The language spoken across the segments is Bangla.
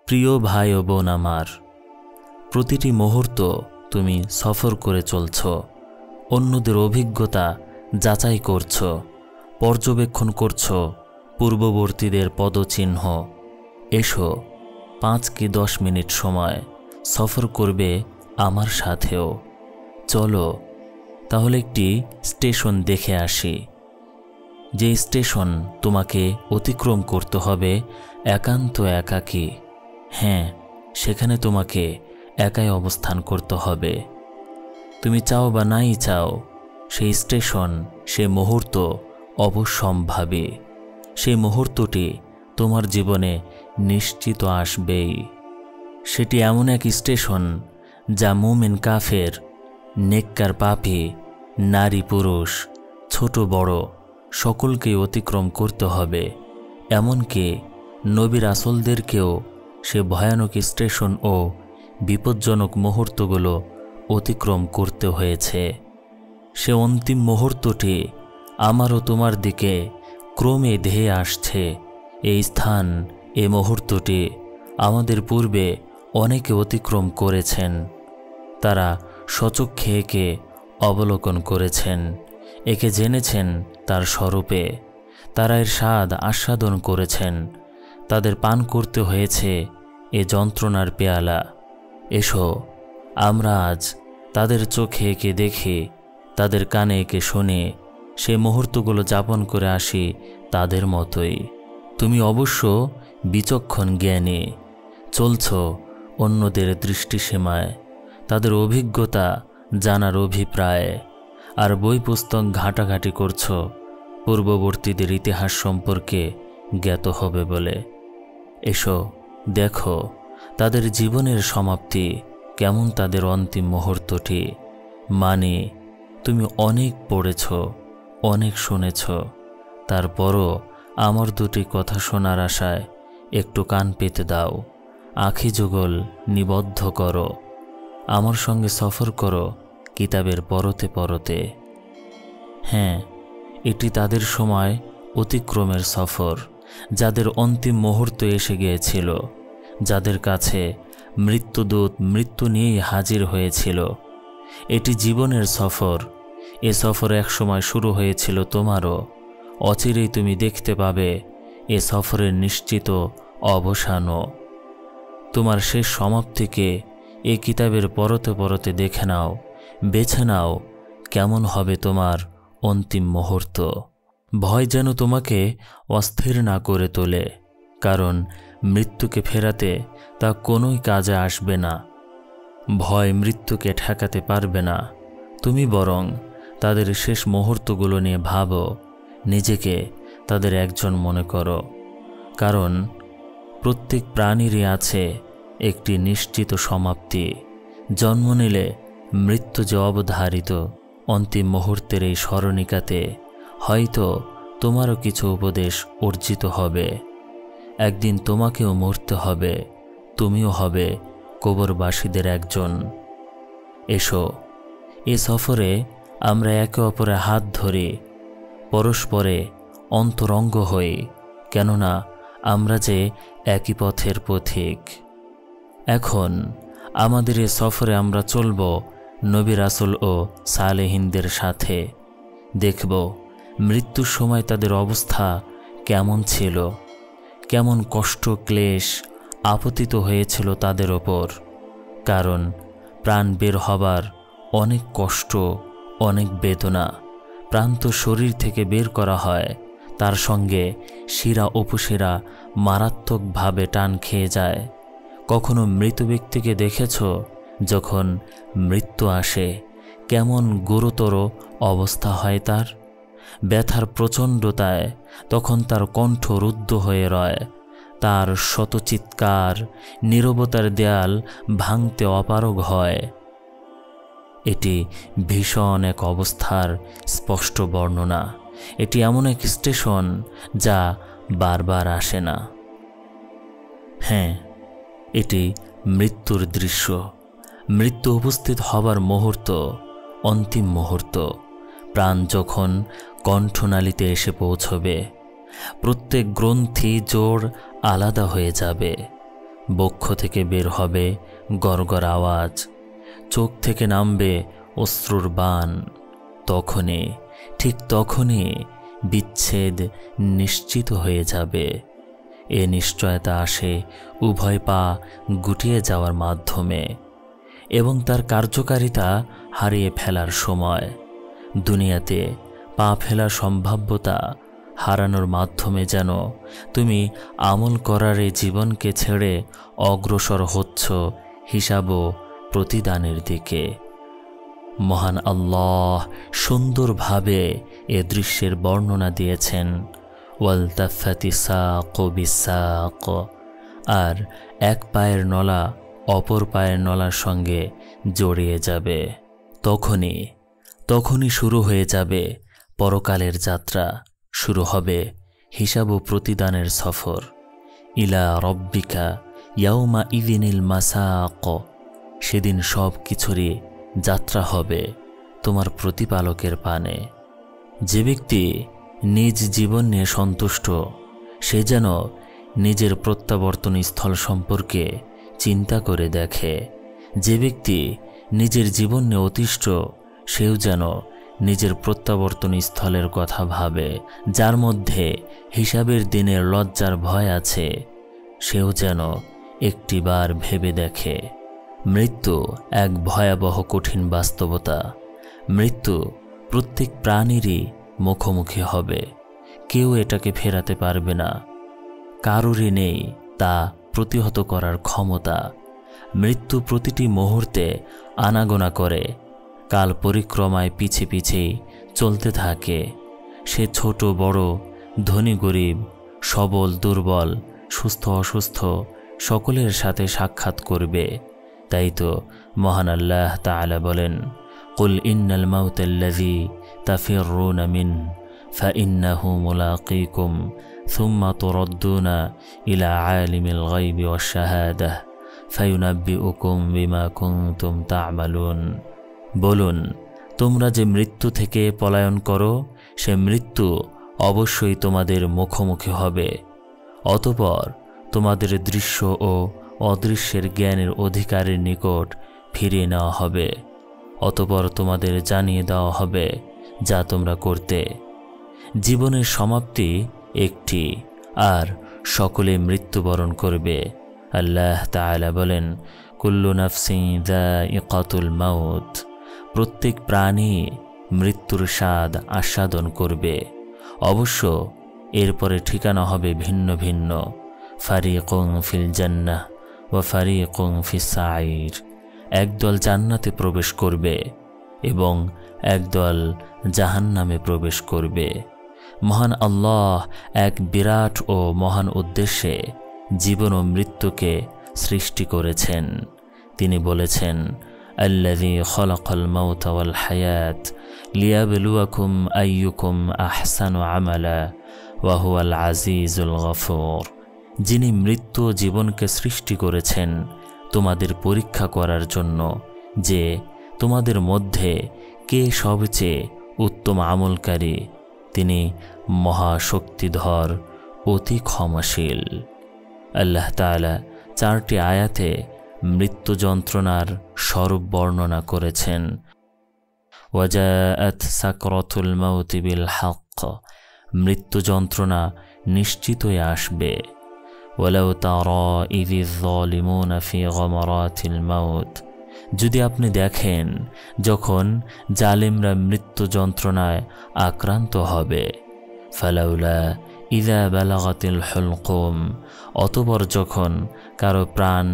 প্রিয় ভাই ও বোন আমার, প্রতিটি মুহূর্ত তুমি সফর করে চলছ, অন্যদের অভিজ্ঞতা যাচাই করছ, পর্যবেক্ষণ করছ পূর্ববর্তীদের পদচিহ্ন। এসো 5 কি 10 মিনিট সময় সফর করবে আমার সাথেও। চলো তাহলে একটি স্টেশন দেখে আসি, যে স্টেশন তোমাকে অতিক্রম করতে হবে একান্ত একাকী। হ্যাঁ, সেখানে তোমাকে একাই অবস্থান করতে হবে। তুমি চাও বা নাই চাও, সেই স্টেশন, সে মুহূর্ত অবশ্যম্ভাবী। সেই মুহূর্তটি তোমার জীবনে নিশ্চিত আসবেই। সেটি এমন এক স্টেশন যা মুমিন কাফের, নেককার পাপী, নারী পুরুষ, ছোট বড় সকলকে অতিক্রম করতে হবে। এমনকি নবী রাসূলদেরকেও সে ভয়ানক স্টেশন ও বিপজ্জনক মুহূর্তগুলো অতিক্রম করতে হয়েছে। সে অন্তিম মুহূর্তটি আমারও তোমার দিকে ক্রমে ধেয়ে আসছে। এই স্থান, এই মুহূর্তটি আমাদের পূর্বে অনেকে অতিক্রম করেছেন। তারা স্বচক্ষে একে অবলোকন করেছেন, একে জেনেছেন তার স্বরূপে। তারা এর স্বাদ আস্বাদন করেছেন। তাদের পান করতে হয়েছে এ যন্ত্রণার পেয়ালা। এসো আমরা আজ তাদের চোখে একে দেখি, তাদের কানে একে শুনে সে মুহূর্তগুলো যাপন করে আসি তাদের মতোই। তুমি অবশ্য বিচক্ষণ জ্ঞানী, চলছ অন্যদের দৃষ্টিসীমায়, তাদের অভিজ্ঞতা জানার অভিপ্রায়, আর বই পুস্তক ঘাটাঘাটি করছ পূর্ববর্তীদের ইতিহাস সম্পর্কে জ্ঞাত হবে বলে। এসো দেখো তাদের জীবনের সমাপ্তি কেমন, তাদের অন্তিম মুহূর্তটি। মানে তুমি অনেক পড়েছ, অনেক শুনেছ, তারপরও আমার দুটি কথা শোনার আশায় একটু কান পেতে দাও। আখি যুগল নিবদ্ধ করো, আমার সঙ্গে সফর করো কিতাবের পরতে পরতে। হ্যাঁ, এটি তাদের সময় অতিক্রমের সফর, যাদের অন্তিম মুহূর্ত এসে গিয়েছিল, যাদের কাছে মৃত্যুদূত মৃত্যু নিয়েই হাজির হয়েছিল। এটি জীবনের সফর। এ সফর একসময় শুরু হয়েছিল তোমারও। অচিরেই তুমি দেখতে পাবে এ সফরের নিশ্চিত অবসানও। তোমার শেষ সমাপ্তিকে এ কিতাবের পরতে পরতে দেখে নাও, বেছে নাও কেমন হবে তোমার অন্তিম মুহূর্ত। ভয় যেন তোমাকে অস্থির না করে তোলে, কারণ মৃত্যুকে ফেরাতে তা কোনোই কাজে আসবে না। ভয় মৃত্যুকে ঠেকাতে পারবে না। তুমি বরং তাদের শেষ মুহূর্তগুলো নিয়ে ভাবো, নিজেকে তাদের একজন মনে করো। কারণ প্রত্যেক প্রাণীরই আছে একটি নিশ্চিত সমাপ্তি। জন্ম নিলে মৃত্যু যে অবধারিত, অন্তিম মুহূর্তের এই স্মরণিকাতে হয়তো তোমারও কিছু উপদেশ অর্জিত হবে। একদিন তোমাকেও মরতে হবে, তুমিও হবে কবরবাসীদের একজন। এসো এ সফরে আমরা একে অপরের হাত ধরি, পরস্পরে অন্তরঙ্গ হই, কেননা আমরা যে একই পথের পথিক। এখন আমাদের এ সফরে আমরা চলব নবী রাসূল ও সালেহিনদের সাথে। দেখব মৃত্যুর সময় তাদের অবস্থা কেমন ছিল, কেমন কষ্ট ক্লেশ আপতিত হয়েছিল তাদের ওপর। কারণ প্রাণ বের হবার অনেক কষ্ট, অনেক বেদনা। প্রাণ তো শরীর থেকে বের করা হয়, তার সঙ্গে শিরা উপশিরা মারাত্মকভাবে টান খেয়ে যায়। কখনো মৃত ব্যক্তিকে দেখেছ যখন মৃত্যু আসে কেমন গুরুতর অবস্থা হয় তার? ব্যথার প্রচণ্ডতায় তখন তার কণ্ঠ রুদ্ধ হয়ে রয়, তার শত চিৎকার নীরবতার দেয়াল ভাঙতে অপারগ হয়। এটি ভীষণ এক অবস্থার স্পষ্ট বর্ণনা। এটি এমন এক স্টেশন যা বারবার আসে না। হ্যাঁ, এটি মৃত্যুর দৃশ্য, মৃত্যু উপস্থিত হবার মুহূর্ত, অন্তিম মুহূর্ত। প্রাণ যখন কণ্ঠনালীতে এসে পৌঁছবে, প্রত্যেক গ্রন্থি জোড় আলাদা হয়ে যাবে। বক্ষ থেকে বের হবে গড়গড় আওয়াজ, চোখ থেকে নামবে অশ্রুর বাণ। তখনই, ঠিক তখনই বিচ্ছেদ নিশ্চিত হয়ে যাবে। এ নিশ্চয়তা আসে উভয় পা গুটিয়ে যাওয়ার মাধ্যমে এবং তার কার্যকারিতা হারিয়ে ফেলার সময়। দুনিয়াতে পা ফেলার সম্ভাব্যতা হারানোর মাধ্যমে যেন তুমি আমল করার এই জীবনকে ছেড়ে অগ্রসর হচ্ছ হিসাব ও প্রতিদানের দিকে। মহান আল্লাহ সুন্দরভাবে এ দৃশ্যের বর্ণনা দিয়েছেন, ওয়ালতাফাতি সাকু বিসাক, আর এক পায়ের নলা অপর পায়ের নলার সঙ্গে জড়িয়ে যাবে। তখনই শুরু হয়ে যাবে পরকালের যাত্রা, শুরু হবে হিসাব ও প্রতিদানের সফর। ইলা রব্বিকা ইয়াউমা ইযিনিল মাসাক, সেদিন সব কিছুরই যাত্রা হবে তোমার প্রতিপালকের পানে। যে ব্যক্তি নিজ জীবন নিয়ে সন্তুষ্ট, সে যেন নিজের প্রত্যাবর্তন স্থল সম্পর্কে চিন্তা করে দেখে। যে ব্যক্তি নিজের জীবন নিয়ে অতিষ্ঠ, সেও যেন নিজের প্রত্যাবর্তন স্থলের কথা ভাবে। যার মধ্যে হিসাবের দিনের লজ্জার ভয় আছে, সেও যেন একটিবার ভেবে দেখে। মৃত্যু এক ভয়াবহ কঠিন বাস্তবতা। মৃত্যু প্রত্যেক প্রাণীরই মুখোমুখি হবে, কেউ এটাকে ফেরাতে পারবে না, কারোরই নেই তা প্রতিহত করার ক্ষমতা। মৃত্যু প্রতিটি মুহূর্তে আনাগোনা করে, কাল পরিক্রমায় পিছে পিছেই চলতে থাকে। সে ছোট বড়, ধনী গরিব, সবল দুর্বল, সুস্থ অসুস্থ সকলের সাথে সাক্ষাৎ করবে। তাই তো মহান আল্লাহ তাআলা বলেন, কুল ইন্নাল মাউতাল্লাযী তাফিররুনা মিন ফাইন্নাহু মুলাকীকুম সুম্মা তুরদ্দুনা ইলা আলিমিল গায়বি ওয়াশ শাহাদাহ ফায়ুনাব্বিউকুম বিমা কুনতুম তা'মালুন। বলুন, তোমরা যে মৃত্যু থেকে পলায়ন করো, সে মৃত্যু অবশ্যই তোমাদের মুখোমুখি হবে। অতঃপর তোমাদের দৃশ্য ও অদৃশ্যের জ্ঞানের অধিকারীর নিকট ফিরিয়ে নেওয়া হবে। অতঃপর তোমাদের জানিয়ে দেওয়া হবে যা তোমরা করতে। জীবনের সমাপ্তি একটি, আর সকলে মৃত্যুবরণ করবে। আল্লাহ তাআলা বলেন, কুল্লু নাফসিন যায়িকাতুল মাউত, প্রত্যেক প্রাণী মৃত্যুর স্বাদ আস্বাদন করবে। অবশ্য এরপরে ঠিকানা হবে ভিন্ন ভিন্ন। ফারিকুন ফিল জান্নাহ ওয়া ফারিকুন ফিস সাঈর, একদল জান্নাতে প্রবেশ করবে এবং একদল জাহান্নামে প্রবেশ করবে। মহান আল্লাহ এক বিরাট ও মহান উদ্দেশ্যে জীবন ও মৃত্যুকে সৃষ্টি করেছেন। তিনি বলেছেন, আল্লাযী খালাকাল মাউতা ওয়াল হায়াত লিয়াবলুয়াকুম আইয়ুকুম আহসানু আমালা ওয়া হুয়াল আজিজুল গফুর। যিনি মৃত্যু ও জীবনকে সৃষ্টি করেছেন তোমাদের পরীক্ষা করার জন্য যে তোমাদের মধ্যে কে সবচেয়ে উত্তম আমলকারী। তিনি মহাশক্তিধর, অতি ক্ষমাশীল। আল্লাহ তাআলা 4টি আয়াতে মৃত্যু যন্ত্রণার স্বরূপ বর্ণনা করেছেন। ওয়াজাআত সাকরাতুল মাউতি বিল হক, মৃত্যু যন্ত্রণা নিশ্চিতই আসবে। ওয়ালাউ তারা ইযিয যালিমুনা ফি গামারাতিল মাউত, যদি আপনি দেখেন যখন জালিমরা মৃত্যু যন্ত্রণায় আক্রান্ত হবে। ফালাউলা ইযা বালাগাতিল হুলকুম, অতঃপর যখন কারো প্রাণ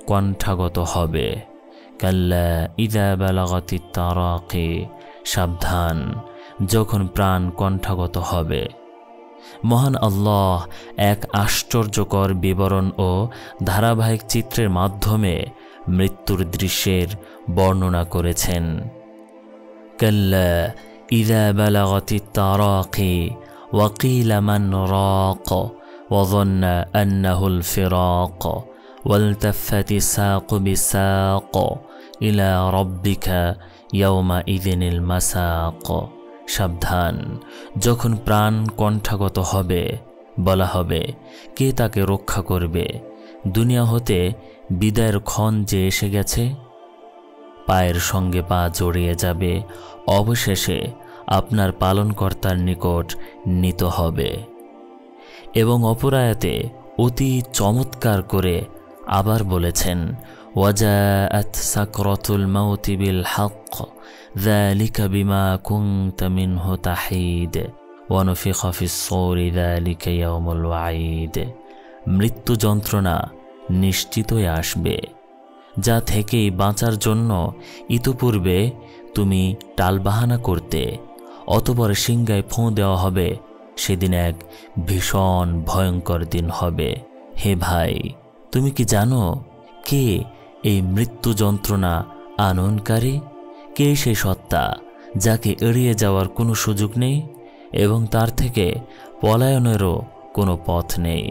কণ্ঠাগত হবে। কাল্লা ইযা বালাগাতিত তারাকি, সাবধান যখন প্রাণ কণ্ঠাগত হবে। মহান আল্লাহ এক আশ্চর্যকর বিবরণ ও ধারাবাহিক চিত্রের মাধ্যমে মৃত্যুর দৃশ্যের বর্ণনা করেছেন। কাল্লা ইযা বালাগাতিত তারাকি ওয়া কিলা মান রাক ওয়া যান্না আন্নাহুল ফিরাক ওয়ালতাফাতিস সাকু বিসাক ইলা রাব্বিকা ইয়াউমা ইযিনিল মাসাক। সাবধান যখন প্রাণ কণ্ঠাগত হবে, বলা হবে কে তাকে রক্ষা করবে। দুনিয়া হতে বিদায়ের ক্ষণ যে এসে গেছে, পায়ের সঙ্গে পা জড়িয়ে যাবে, অবশেষে আপনার পালনকর্তার নিকট নিত হবে। এবং অপর আয়াতে অতি চমৎকার করে আবার বলেছেন, ওয়াজাআত সাকরাতুল মাউতি বিল হক যালিকা বিমা কুনতা মিনহু তাহিদ ওয়া নুফিখা ফিস সূরি যালিকা ইয়াউমুল ওয়াঈদ। মৃত্যু যন্ত্রণা নিশ্চিতই আসবে, যা থেকেই বাঁচার জন্য ইতপূর্বে তুমি টালবাহানা করতে। অতঃপর সিংহায় ফোঁ দেওয়া হবে, সেদিন এক ভীষণ ভয়ঙ্কর দিন হবে। হে ভাই, তুমি কি জানো কে এই মৃত্যু যন্ত্রণা আনয়নকারী? কে সেই সত্তা যাকে এড়িয়ে যাওয়ার কোনো সুযোগ নেই এবং তার থেকে পলায়নেরও কোনো পথ নেই?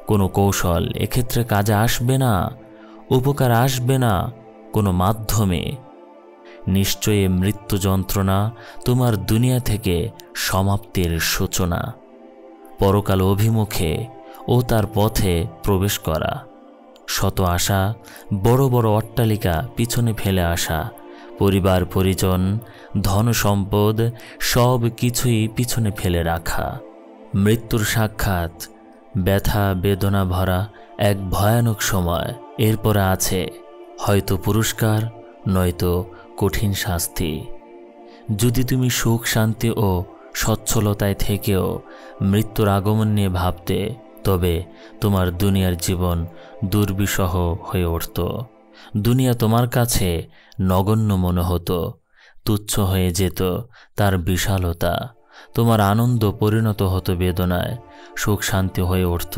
কোনো কৌশল এক্ষেত্রে কাজে আসবে না, উপকার আসবে না কোনো মাধ্যমে। নিশ্চয়ই মৃত্যু যন্ত্রণা তোমার দুনিয়া থেকে সমাপ্তির সূচনা, পরকাল অভিমুখে ও তার পথে প্রবেশ করা, শত আশা, বড় বড় অট্টালিকা পিছনে ফেলে আসা, পরিবার পরিজন, ধন সম্পদ সব কিছুই পিছনে ফেলে রাখা। মৃত্যুর সাক্ষাৎ ব্যথা বেদনা ভরা এক ভয়ানক সময়। এরপরে আছে হয়তো পুরস্কার, নয়তো কঠিন শাস্তি। যদি তুমি সুখ শান্তি ও সচ্ছলতায় থেকেও মৃত্যুর আগমন নিয়ে ভাবতে, তবে তোমার দুনিয়ার জীবন দুর্বিষহ হয়ে উঠত। দুনিয়া তোমার কাছে নগণ্য মনে হতো, তুচ্ছ হয়ে যেত তার বিশালতা। তোমার আনন্দ পরিণত হতো বেদনায়, সুখ শান্তি হয়ে উঠত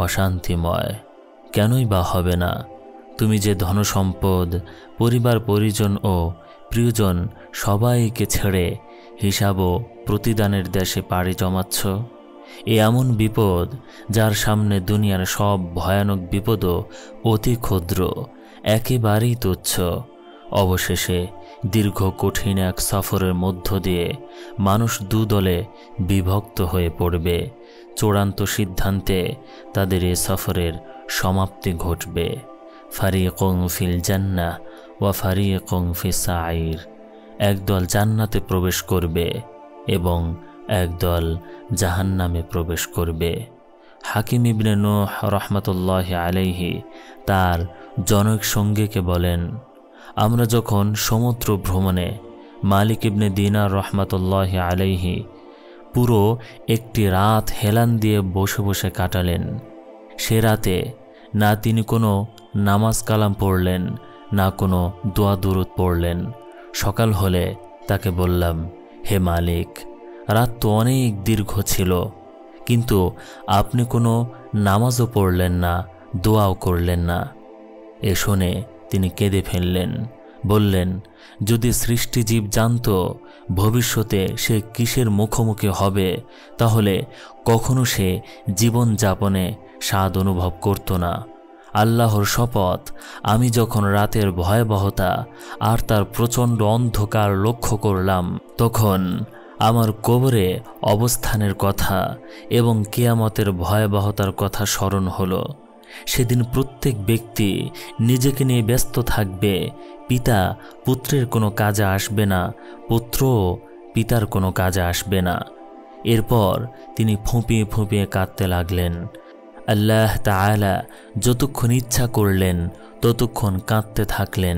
অশান্তিময়। কেনই বা হবে না? তুমি যে ধনসম্পদ, পরিবার পরিজন ও প্রিয়জন সবাইকে ছেড়ে হিসাব ও প্রতিদানের দেশে পাড়ি জমাচ্ছ, এ এমন বিপদ যার সামনে দুনিয়ার সব ভয়ানক বিপদও অতি ক্ষুদ্র, একেবারেই তুচ্ছ। অবশেষে দীর্ঘ কঠিন এক সফরের মধ্য দিয়ে মানুষ দুদলে বিভক্ত হয়ে পড়বে। চূড়ান্ত সিদ্ধান্তে তাদের এ সফরের সমাপ্তি ঘটবে। ফারিকুন ফিল জান্নাহ ওয়া ফারিকুন ফিস সাঈর। একদল জান্নাতে প্রবেশ করবে এবং একদল জাহান্নামে প্রবেশ করবে। হাকিম ইবনে নূহ রাহমাতুল্লাহি আলাইহি তার জনক সঙ্গীকে বলেন, আমরা যখন সমুদ্র ভ্রমণে, মালিক ইবনে দিনার রাহমাতুল্লাহি আলাইহি পুরো একটি রাত হেলান দিয়ে বসে বসে কাটালেন। সে রাতে না তিনি কোনো নামাজ কালাম পড়লেন, না কোনো দোয়া দুরূদ পড়লেন। সকাল হলে তাকে বললাম, হে মালিক, রাত তো অনেক দীর্ঘ ছিল, কিন্তু আপনি কোনো নামাজও পড়লেন না, দোয়াও করলেন না। এ শুনে তিনি কেঁদে ফেললেন, বললেন, যদি সৃষ্টিজীব জানত ভবিষ্যতে সে কিসের মুখোমুখি হবে, তাহলে কখনো সে জীবন যাপনে স্বাদ অনুভব করত না। আল্লাহর শপথ, আমি যখন রাতের ভয়াবহতা আর তার প্রচণ্ড অন্ধকার লক্ষ্য করলাম, তখন আমার কবরে অবস্থানের কথা এবং কিয়ামতের ভয়াবহতার কথা স্মরণ হলো। সেদিন প্রত্যেক ব্যক্তি নিজেকে নিয়ে ব্যস্ত থাকবে। পিতা পুত্রের কোনো কাজে আসবে না, পুত্রও পিতার কোনো কাজে আসবে না। এরপর তিনি ফুঁপিয়ে ফুঁপিয়ে কাঁদতে লাগলেন। আল্লাহ তাআলা যতক্ষণ ইচ্ছা করলেন ততক্ষণ কাঁদতে থাকলেন,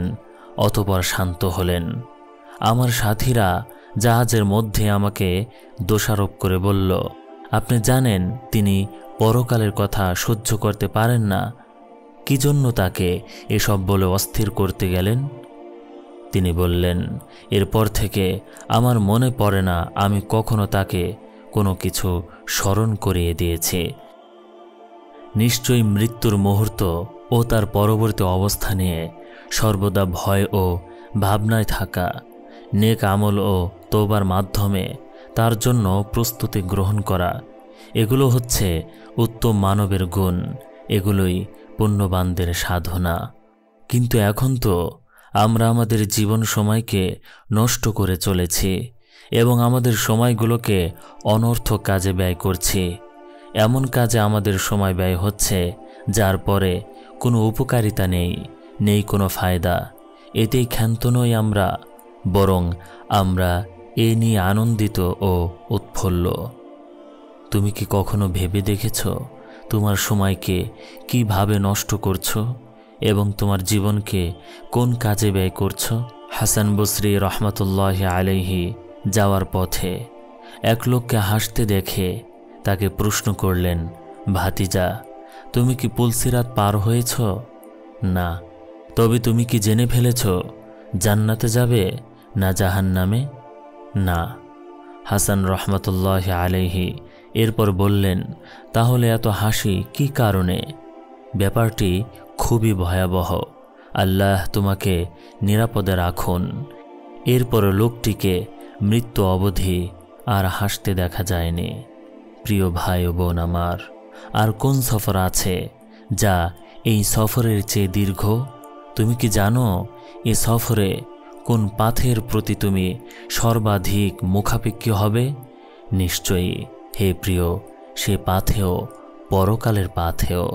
অতঃপর শান্ত হলেন। আমার সাথীরা জাহাজের মধ্যে আমাকে দোষারোপ করে বলল, আপনি জানেন তিনি পরকালের কথা সহ্য করতে পারেন না, কি জন্য তাকে এসব বলে অস্থির করতে গেলেন? তিনি বললেন, এরপর থেকে আমার মনে পড়ে না আমি কখনো তাকে কোনো কিছু স্মরণ করিয়ে দিয়েছি। নিশ্চয়ই মৃত্যুর মুহূর্ত ও তার পরবর্তী অবস্থা নিয়ে সর্বদা ভয় ও ভাবনায় থাকা, নেক আমল ও তওবার মাধ্যমে তার জন্য প্রস্তুতি গ্রহণ করা, এগুলো হচ্ছে উত্তম মানবের গুণ, এগুলোই পুণ্যবানদের সাধনা। কিন্তু এখন তো আমরা আমাদের জীবন সময়কে নষ্ট করে চলেছি এবং আমাদের সময়গুলোকে অনর্থক কাজে ব্যয় করছি। এমন কাজে আমাদের সময় ব্যয় হচ্ছে যার পরে কোনো উপকারিতা নেই, নেই কোনো ফায়দা। এতেই ক্ষান্ত নই আমরা, বরং আমরা এ নিয়ে আনন্দিত ও উৎফুল্ল। তুমি কি কখনো ভেবে দেখেছ তোমার সময়কে কিভাবে নষ্ট করছো এবং তোমার জীবনকে কোন কাজে ব্যয় করছো? হাসান বসরি রহমতুল্লাহি আলাইহি যাওয়ার পথে এক লোককে হাসতে দেখে তাকে প্রশ্ন করলেন, ভাতিজা, তুমি কি পুলসিরাত পার হয়েছ? না। তবে তুমি কি জেনে ফেলেছ জান্নাতে যাবে না জাহান্নামে? না। হাসান রহমতুল্লাহি আলাইহি এরপর বললেন, তাহলে এত হাসি কি কারণে? ব্যাপারটি খুবই ভয়াবহ। আল্লাহ তোমাকে নিরাপদে রাখুন। এরপর লোকটিকে মৃত্যু অবধি আর হাসতে দেখা যায়নি। প্রিয় ভাই ও বোন আমার, আর কোন সফর আছে যা এই সফরের চেয়ে দীর্ঘ? তুমি কি জানো এ সফরে কোন পাথের প্রতি তুমি সর্বাধিক মুখাপেক্ষী হবে? নিশ্চয়ই হে প্রিয়, সে পাথেও পরকালের পাথেও।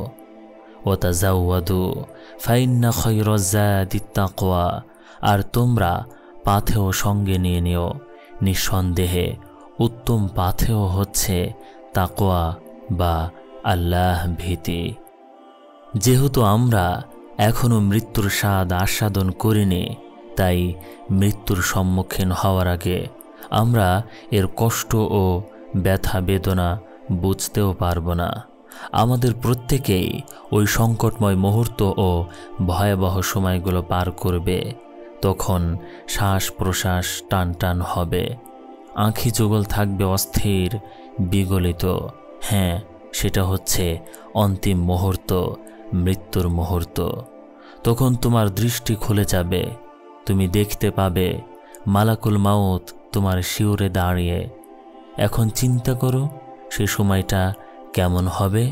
ওয়াতাজাওয়াদু ফাইন্না খায়রাজ যাদিত তাকওয়া। আর তোমরা পাথেও সঙ্গে নিয়ে নিও, নিঃসন্দেহে উত্তম পাথেও হচ্ছে তাকওয়া বা আল্লাহ ভীতি। যেহেতু আমরা এখনও মৃত্যুর স্বাদ আস্বাদন করিনি, তাই মৃত্যুর সম্মুখীন হওয়ার আগে আমরা এর কষ্ট ও ব্যথা বেদনা বুঝতেও পারব না। আমাদের প্রত্যেকেই ওই সংকটময় মুহূর্ত ও ভয়াবহ সময়গুলো পার করবে। তখন শ্বাস প্রশ্বাস টান টান হবে, আঁখি যুগল থাকবে অস্থির বিগলিত। হ্যাঁ, সেটা হচ্ছে অন্তিম মুহূর্ত, মৃত্যুর মুহূর্ত। তখন তোমার দৃষ্টি খুলে যাবে, তুমি দেখতে পাবে মালাকুল মাউত তোমার শিউরে দাঁড়িয়ে। এখন চিন্তা করো সে সময়টা কেমন হবে।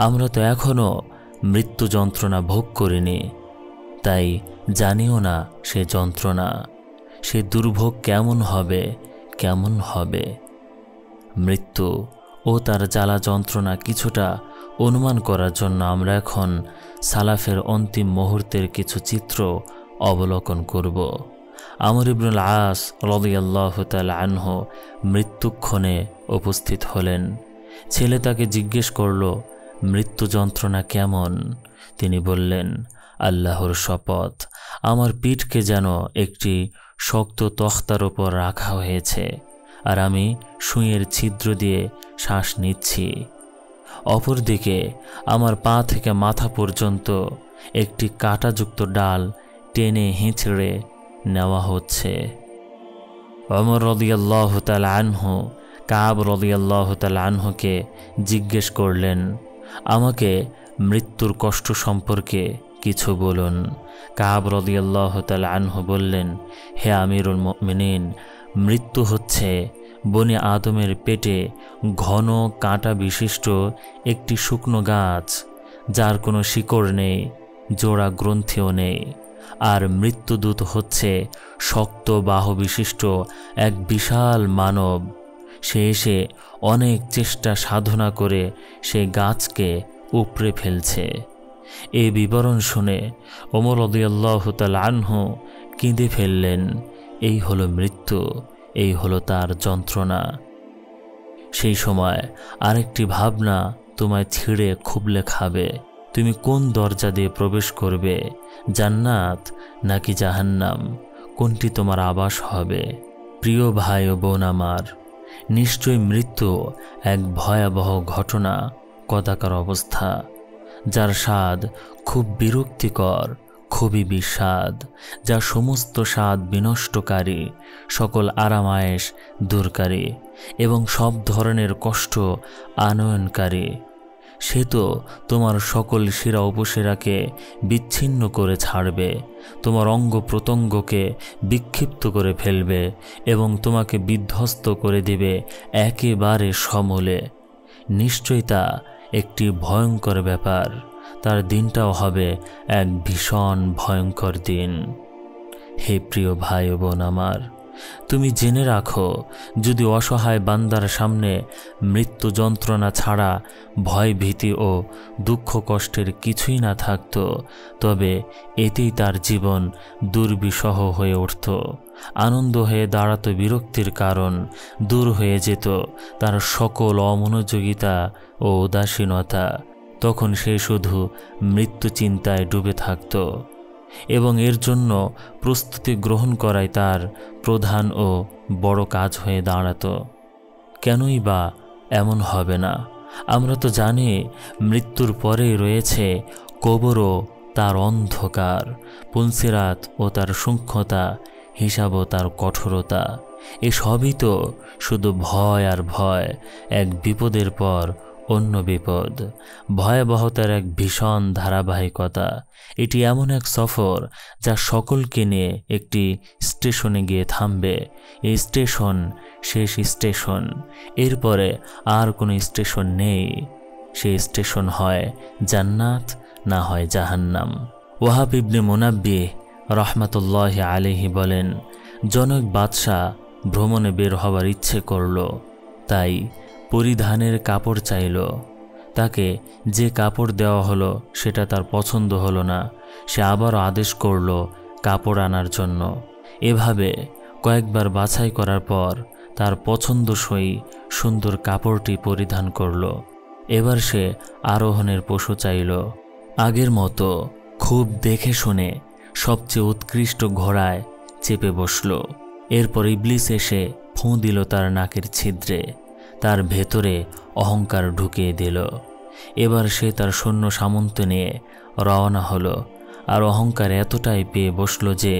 আমরা তো এখনও মৃত্যু যন্ত্রণা ভোগ করিনি, তাই জানিও না সে যন্ত্রণা, সে দুর্ভোগ কেমন হবে, কেমন হবে। মৃত্যু ও তার জ্বালা যন্ত্রণা কিছুটা অনুমান করার জন্য আমরা এখন সালাফের অন্তিম মুহূর্তের কিছু চিত্র অবলোকন করব। আমর ইবনুল আস রাদিয়াল্লাহু তাআলা আনহু মৃত্যুক্ষণে উপস্থিত হলেন। ছেলে তাকে জিজ্ঞেস করল, মৃত্যু যন্ত্রণা কেমন? তিনি বললেন, আল্লাহর শপথ, আমার পিঠকে যেন একটি শক্ত তখতার উপর রাখা হয়েছে, আর আমি সুঁইয়ের ছিদ্র দিয়ে শ্বাস নিচ্ছি। অপরদিকে আমার পা থেকে মাথা পর্যন্ত একটি কাঁটাযুক্ত ডাল টেনে হিঁচড়ে নেওয়া হচ্ছে। ওমর রাদিয়াল্লাহু তাআলা আনহু কাব রাদিয়াল্লাহু তাআলা আনহুকে জিজ্ঞেস করলেন, আমাকে মৃত্যুর কষ্ট সম্পর্কে কিছু বলুন। কাব রাদিয়াল্লাহু তাআলা আনহু বললেন, হে আমিরুল মুমিনিন, মৃত্যু হচ্ছে বনি আদমের পেটে ঘন কাঁটা বিশিষ্ট একটি শুকনো গাছ, যার কোনো শিকড় নেই, জোড়া গ্রন্থিও নেই। আর মৃত্যুদূত হচ্ছে শক্ত বাহু বিশিষ্ট এক বিশাল মানব। সে এসে অনেক চেষ্টা সাধনা করে সে গাছকে উপড়ে ফেলছে। এই বিবরণ শুনে ওমর রাদিয়াল্লাহু তাআলা আনহু কেঁদে ফেললেন। এই হলো মৃত্যু, এই হলো তার যন্ত্রণা। সেই সময় আরেকটি ভাবনা তোমায় ছিঁড়ে খুবলে খাবে। তুমি কোন দরজা দিয়ে প্রবেশ করবে, জান্নাত নাকি জাহান্নাম? কোনটি তোমার আবাস হবে? প্রিয় ভাই ও বোন আমার, নিশ্চয়ই মৃত্যু এক ভয়াবহ ঘটনা, কদাকার অবস্থা, যার স্বাদ খুব বিরক্তিকর, খুবই বিস্বাদ, যা সমস্ত স্বাদ বিনষ্টকারী, সকল আরামায়েশ দূরকারী এবং সব ধরনের কষ্ট আনয়নকারী। সে তো তোমার সকল শিরা উপশিরাকে বিচ্ছিন্ন করে ছাড়বে, তোমার অঙ্গ প্রত্যঙ্গকে বিক্ষিপ্ত করে ফেলবে এবং তোমাকে বিধ্বস্ত করে দেবে একেবারে সমূলে। নিশ্চয়ই তা একটি ভয়ঙ্কর ব্যাপার। তার দিনটাও হবে এক ভীষণ ভয়ঙ্কর দিন। হে প্রিয় ভাই ও বোন আমার, তুমি জেনে রাখো, যদি অসহায় বান্দার সামনে মৃত্যু যন্ত্রণা ছাড়া ভয় ভীতি ও দুঃখ কষ্টের কিছুই না থাকত, তবে এতেই তার জীবন দুর্বিষহ হয়ে উঠত, আনন্দ হয়ে দাঁড়াতো বিরক্তির কারণ, দূর হয়ে যেত তার সকল অমনোযোগিতা ও উদাসীনতা। তখন সে শুধু মৃত্যু চিন্তায় ডুবে থাকত এবং এর জন্য প্রস্তুতি গ্রহণ করাই তার প্রধান ও বড় কাজ হয়ে দাঁড়াত। কেনই বা এমন হবে না? আমরা তো জানি মৃত্যুর পরেই রয়েছে কবর ও তার অন্ধকার, পুলসিরাত ও তার সূক্ষ্মতা, হিসাব ও তার কঠোরতা। এসবই তো শুধু ভয় আর ভয়, এক বিপদের পর অন্য বিপদ, ভয়াবহতার এক ভীষণ ধারাবাহিকতা। এটি এমন এক সফর যা সকলকে নিয়ে একটি স্টেশনে গিয়ে থামবে। এই স্টেশন শেষ স্টেশন, এরপরে আর কোনো স্টেশন নেই। সেই স্টেশন হয় জান্নাত, না হয় জাহান্নাম। ওয়াহাব ইবনে মুনাব্বিহ রহমাতুল্লাহি আলাইহি বলেন, জনক বাদশাহ ভ্রমণে বের হবার ইচ্ছে করল, তাই পরিধানের কাপড় চাইল। তাকে যে কাপড় দেওয়া হলো সেটা তার পছন্দ হলো না। সে আবারও আদেশ করল কাপড় আনার জন্য। এভাবে কয়েকবার বাছাই করার পর তার পছন্দসই সুন্দর কাপড়টি পরিধান করল। এবার সে আরোহণের পশু চাইল। আগের মতো খুব দেখে শুনে সবচেয়ে উৎকৃষ্ট ঘোড়ায় চেপে বসল। এরপর ইবলিস এসে ফোঁ দিল তার নাকের ছিদ্রে, তার ভেতরে অহংকার ঢুকিয়ে দিল। এবার সে তার সৈন্য সামন্ত নিয়ে রওনা হলো। আর অহংকার এতটাই পেয়ে বসল যে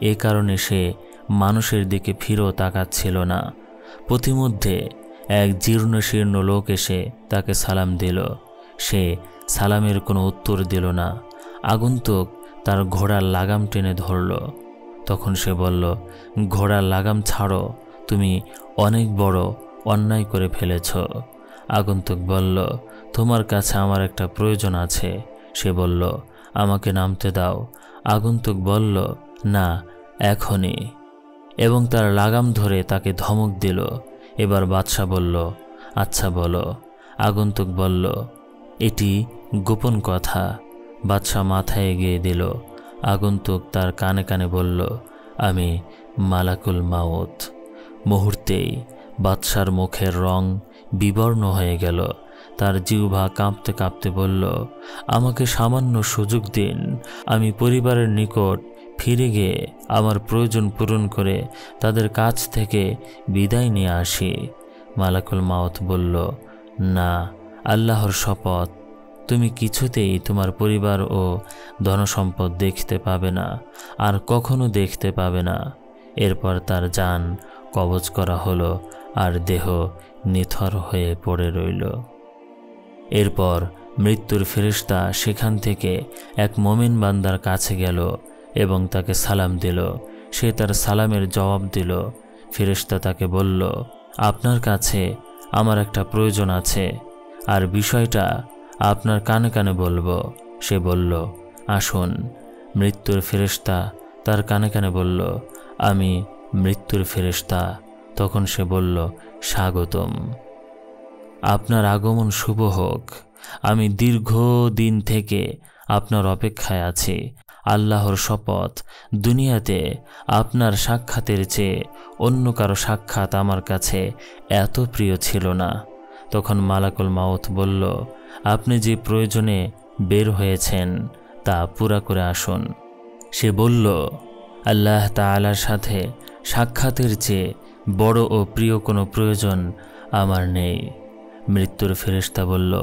এ কারণে সে মানুষের দিকে ফিরেও তাকাচ্ছিল না। পথিমধ্যে এক জীর্ণ শীর্ণ লোক এসে তাকে সালাম দিল। সে সালামের কোনো উত্তর দিল না। আগন্তুক তার ঘোড়ার লাগাম টেনে ধরল। তখন সে বলল, ঘোড়ার লাগাম ছাড়ো, তুমি অনেক বড় অন্যায় করে ফেলেছ। আগন্তুক বলল, তোমার কাছে আমার একটা প্রয়োজন আছে। সে বলল, আমাকে নামতে দাও। আগন্তুক বলল, না, এখনই, এবং তার লাগাম ধরে তাকে ধমক দিল। এবার বাদশাহ বলল, আচ্ছা বলো। আগন্তুক বলল, এটি গোপন কথা। বাদশাহ মাথায় এগিয়ে দিল। আগন্তুক তার কানে কানে বলল, আমি মালাকুল মাউত। মুহূর্তেই বাদশার মুখের রং বিবর্ণ হয়ে গেল। তার জিহ্বা কাঁপতে কাঁপতে বলল, আমাকে সামান্য সুযোগ দিন, আমি পরিবারের নিকট ফিরে গিয়ে আমার প্রয়োজন পূরণ করে তাদের কাছ থেকে বিদায় নিয়ে আসি। মালাকুল মাউত বলল, না, আল্লাহর শপথ, তুমি কিছুতেই তোমার পরিবার ও ধনসম্পদ দেখতে পাবে না, আর কখনো দেখতে পাবে না। এরপর তার জান কবজ করা হলো আর দেহ নিথর হয়ে পড়ে রইল। এরপর মৃত্যুর ফেরেশতা সেখান থেকে এক মুমিন বান্দার কাছে গেল এবং তাকে সালাম দিল। সে তার সালামের জবাব দিল। ফেরেশতা তাকে বলল, আপনার কাছে আমার একটা প্রয়োজন আছে, আর বিষয়টা আপনার কানে কানে বলবো। সে বলল, আসুন। মৃত্যুর ফেরেশতা তার কানে কানে বলল, আমি মৃত্যুর ফেরেশতা। তখন সে বলল, স্বাগতম, আপনার আগমন শুভ হোক। আমি দীর্ঘদিন থেকে আপনার অপেক্ষায় আছি। আল্লাহর শপথ, দুনিয়াতে আপনার সাক্ষাতের চেয়ে অন্য কারো সাক্ষাৎ আমার কাছে এত প্রিয় ছিল না। তখন মালাকুল মাউত বলল, আপনি যে প্রয়োজনে বের হয়েছেন তা পুরা করে আসুন। সে বলল, আল্লাহ তাআলার সাথে সাক্ষাতের চেয়ে বড় ও প্রিয় কোনো প্রয়োজন আমার নেই। মৃত্যুর ফেরেশতা বলল,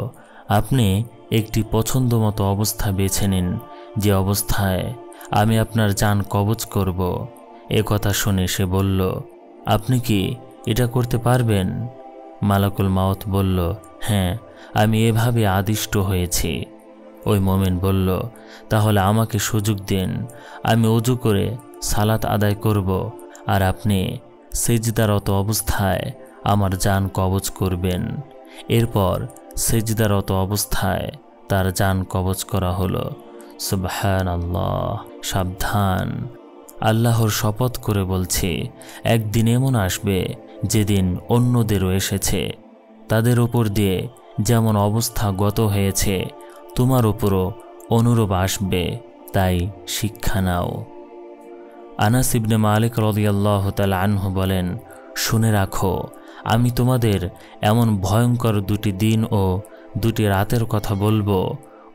আপনি একটি পছন্দমতো অবস্থা বেছে নিন, যে অবস্থায় আমি আপনার জান কবজ করব। এ কথা শুনে সে বলল, আপনি কি এটা করতে পারবেন? মালাকুল মাউত বলল, হ্যাঁ, আমি এভাবে আদিষ্ট হয়েছি। ওই মুমিন বলল, তাহলে আমাকে সুযোগ দিন, আমি ওযু করে সালাত আদায় করব, আর আপনি সিজদারত অবস্থায় আমার জান কবজ করবেন। এরপর সিজদারত অবস্থায় তার জান কবজ করা হলো। সুবহানাল্লাহ, সাবধান, আল্লাহর শপথ করে বলছি, একদিন এমন আসবে যেদিন অন্যদেরও এসেছে, তাদের উপর দিয়ে যেমন অবস্থা গত হয়েছে তোমার উপরও অনুরূপ আসবে, তাই শিক্ষা নাও। আনাস ইবনে মালিক রাদিয়াল্লাহু তাআলা আনহু বলেন, শুনে রাখো, আমি তোমাদের এমন ভয়ঙ্কর 2টি দিন ও 2টি রাতের কথা বলবো,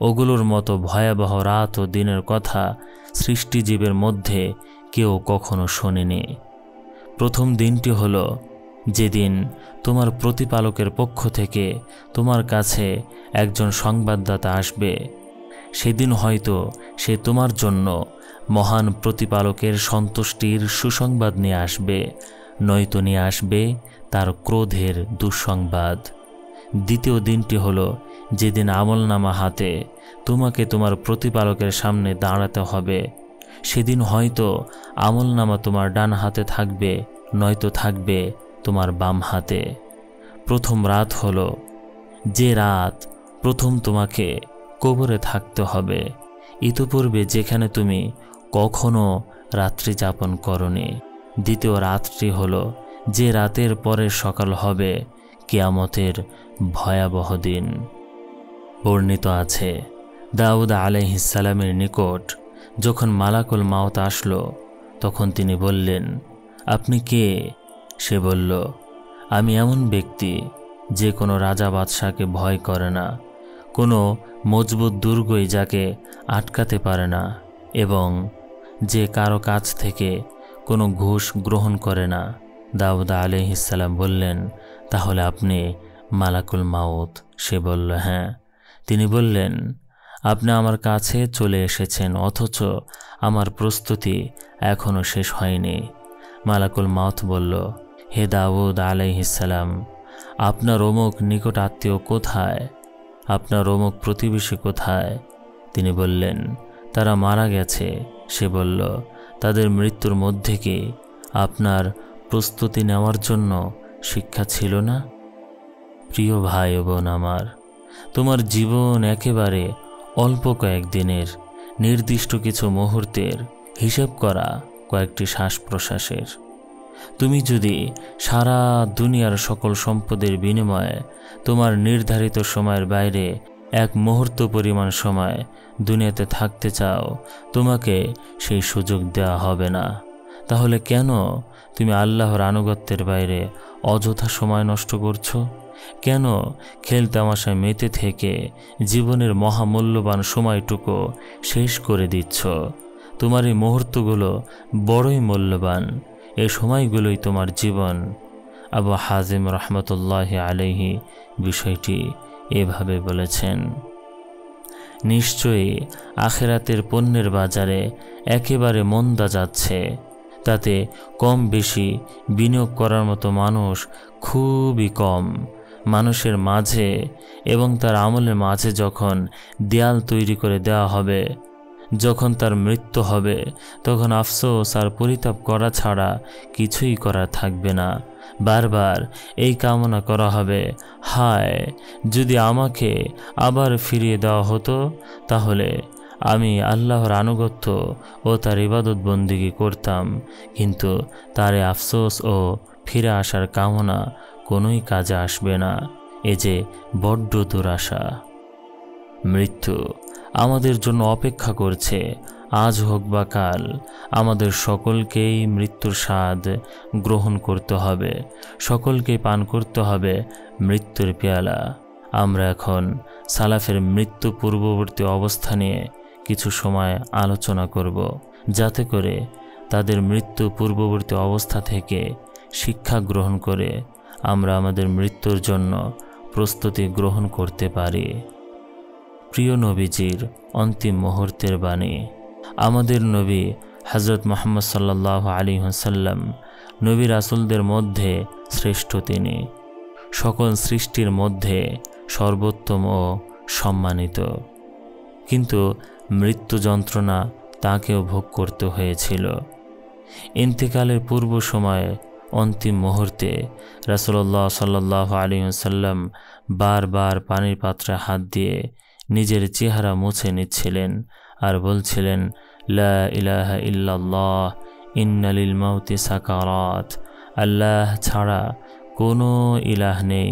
ওগুলোর মতো ভয়াবহ রাত ও দিনের কথা সৃষ্টিজীবের মধ্যে কেউ কখনো শোনেনি। প্রথম দিনটি হলো যেদিন তোমার প্রতিপালকের পক্ষ থেকে তোমার কাছে একজন সংবাদদাতা আসবে। সেদিন হয়তো সে তোমার জন্য মহান প্রতিপালকের সন্তুষ্টির সুসংবাদ নিয়ে আসবে, নয়তো নিয়ে আসবে তার ক্রোধের দুঃসংবাদ। দ্বিতীয় দিনটি হলো যেদিন আমলনামা হাতে তোমাকে তোমার প্রতিপালকের সামনে দাঁড়াতে হবে। সেদিন হয়তো আমলনামা তোমার ডান হাতে থাকবে, নয়তো থাকবে তোমার বাম হাতে। প্রথম রাত হলো যে রাত প্রথম তোমাকে কবরে থাকতে হবে, ইতোপূর্বে যেখানে তুমি কখনো রাত্রি যাপন করনি। দ্বিতীয় রাতটি হলো যে রাতের পরের সকাল হবে কিয়ামতের ভয়াবহ দিন। বর্ণিত আছে, দাউদ আলাইহিস সালামের নিকট যখন মালাকুল মাউত আসলো, তখন তিনি বললেন, আপনি কে? সে বলল, আমি এমন ব্যক্তি যে কোনো রাজা বাদশাকে ভয় করে না, কোনো মজবুত দুর্গই যাকে আটকাতে পারে না, এবং যে কারো কাছ থেকে কোনো ঘুষ গ্রহণ করে না। দাউদ আলাইহিস সালাম বললেন, তাহলে আপনি মালাকুল মাউত? সে বলল, হ্যাঁ। তিনি বললেন, আপনি আমার কাছে চলে এসেছেন, অথচ আমার প্রস্তুতি এখনও শেষ হয়নি। মালাকুল মাউত বলল, হে দাউদ আলাইহিস সালাম, আপনার অমুক নিকট আত্মীয় কোথায়? আপনার অমুক প্রতিবেশী কোথায়? তিনি বললেন, তারা মারা গেছে। সে বলল, তাদের মৃত্যুর মধ্যে কি আপনার প্রস্তুতি নেওয়ার জন্য শিক্ষা ছিল না? প্রিয় ভাই ও বোন আমার, তোমার জীবন একেবারে অল্প কয়েকদিনের, নির্দিষ্ট কিছু মুহূর্তের, হিসেব করা কয়েকটি শ্বাস প্রশ্বাসের। তুমি যদি সারা দুনিয়ার সকল সম্পদের বিনিময়ে তোমার নির্ধারিত সময়ের বাইরে এক মুহূর্ত পরিমাণ সময় দুনিয়াতে থাকতে চাও, তোমাকে সেই সুযোগ দেওয়া হবে না। তাহলে কেন তুমি আল্লাহর আনুগত্যের বাইরে অযথা সময় নষ্ট করছো? কেন খেলতামাশায় মেতে থেকে জীবনের মহামূল্যবান সময়টুকু শেষ করে দিচ্ছ? তোমার এই মুহূর্তগুলো বড়ই মূল্যবান, এই সময়গুলোই তোমার জীবন। আবু হাজিম রহমতুল্লাহি আলাইহি বিষয়টি এভাবে বলেছেন। নিশ্চয়ই আখিরাতের পণ্যের বাজারে একেবারে মন্দা যাচ্ছে, তাতে কম বেশি বিনিয়োগ করার মতো মানুষ খুবই কম। মানুষের মাঝে এবং তার আমলের মাঝে যখন দেয়াল তৈরি করে দেওয়া হবে, যখন তার মৃত্যু হবে, তখন আফসোস আর পরিতাপ করা ছাড়া কিছুই করা থাকবে না। বারবার এই কামনা করা হবে, হায় যদি আমাকে আবার ফিরিয়ে দেওয়া হতো, তাহলে আমি আল্লাহর আনুগত্য ও তার ইবাদত বন্দিগি করতাম। কিন্তু তার আফসোস ও ফিরে আসার কামনা কোনোই কাজে আসবে না। এ যে বড্ড দুরাশা। মৃত্যু আমাদের জন্য অপেক্ষা করছে, আজ হোক বা কাল। আমাদের সকলকেই মৃত্যুর স্বাদ গ্রহণ করতে হবে, সকলকেই পান করতে হবে মৃত্যুর পেয়ালা। আমরা এখন সালাফের মৃত্যু পূর্ববর্তী অবস্থা নিয়ে কিছু সময় আলোচনা করব, যাতে করে তাদের মৃত্যু পূর্ববর্তী অবস্থা থেকে শিক্ষা গ্রহণ করে আমরা আমাদের মৃত্যুর জন্য প্রস্তুতি গ্রহণ করতে পারি। প্রিয় নবীজির অন্তিম মুহূর্তের বাণী। আমাদের নবী হযরত মুহাম্মদ সাল্লাল্লাহু আলাইহি ওয়াসাল্লাম নবী রাসূলদের মধ্যে শ্রেষ্ঠ। তিনি সকল সৃষ্টির মধ্যে সর্বোত্তম ও সম্মানিত। কিন্তু মৃত্যু যন্ত্রণা তাকেও ভোগ করতে হয়েছিল। ইন্তেকালের পূর্ব সময়ে অন্তিম মুহূর্তে রাসূলুল্লাহ সাল্লাল্লাহু আলাইহি ওয়াসাল্লাম বারবার পানির পাত্রে হাত দিয়ে নিজের চেহারা মুছে নিচ্ছিলেন আর বলছিলেন, লা ইলাহা ইল্লাল্লাহ ইন্না লিল মাউতি সাকারাত, আল্লাহ ছাড়া কোনো ইলাহ নেই,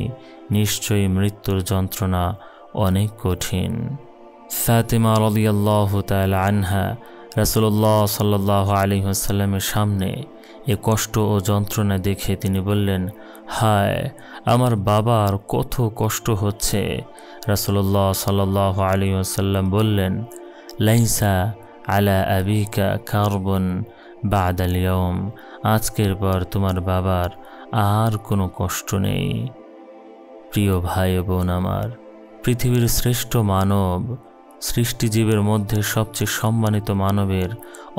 নিশ্চয়ই মৃত্যুর যন্ত্রণা অনেক কঠিন। ফাতিমা রাদিয়াল্লাহু তাআলা আনহা রাসূলুল্লাহ সাল্লাল্লাহু আলাইহি ওয়াসাল্লামের সামনে এ কষ্ট ও যন্ত্রণা দেখে তিনি বললেন, হায়, আমার বাবার কত কষ্ট হচ্ছে। রাসূলুল্লাহ সাল্লাল্লাহু আলাইহি ওয়াসাল্লাম বললেন, লাইসা আলা আবিকা কারবুন বাদাল ইয়াউম, আজকের পর তোমার বাবার আর কোনো কষ্ট নেই। প্রিয় ভাই বোন আমার, পৃথিবীর শ্রেষ্ঠ মানব, সৃষ্টিজীবের মধ্যে সবচেয়ে সম্মানিত মানবের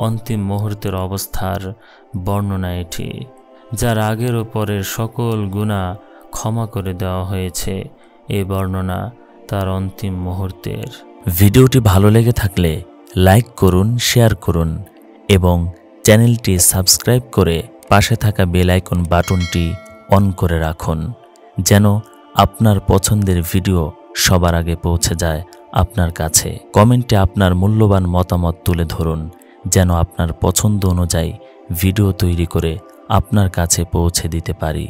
অন্তিম মুহূর্তের অবস্থার বর্ণনা এটি, যার আগের ও পরের সকল গুনাহ ক্ষমা করে দেওয়া হয়েছে। এই বর্ণনা তার অন্তিম মুহূর্তের। ভিডিওটি ভালো লেগে থাকলে লাইক করুন, শেয়ার করুন এবং চ্যানেলটি সাবস্ক্রাইব করে পাশে থাকা বেল আইকন বাটনটি অন করে রাখুন, যেন আপনার পছন্দের ভিডিও সবার আগে পৌঁছে যায় আপনার কাছে। কমেন্টে আপনার মূল্যবান মতামত তুলে ধরুন, যেন আপনার পছন্দ অনুযায়ী ভিডিও তৈরি করে আপনার কাছে পৌঁছে দিতে পারি।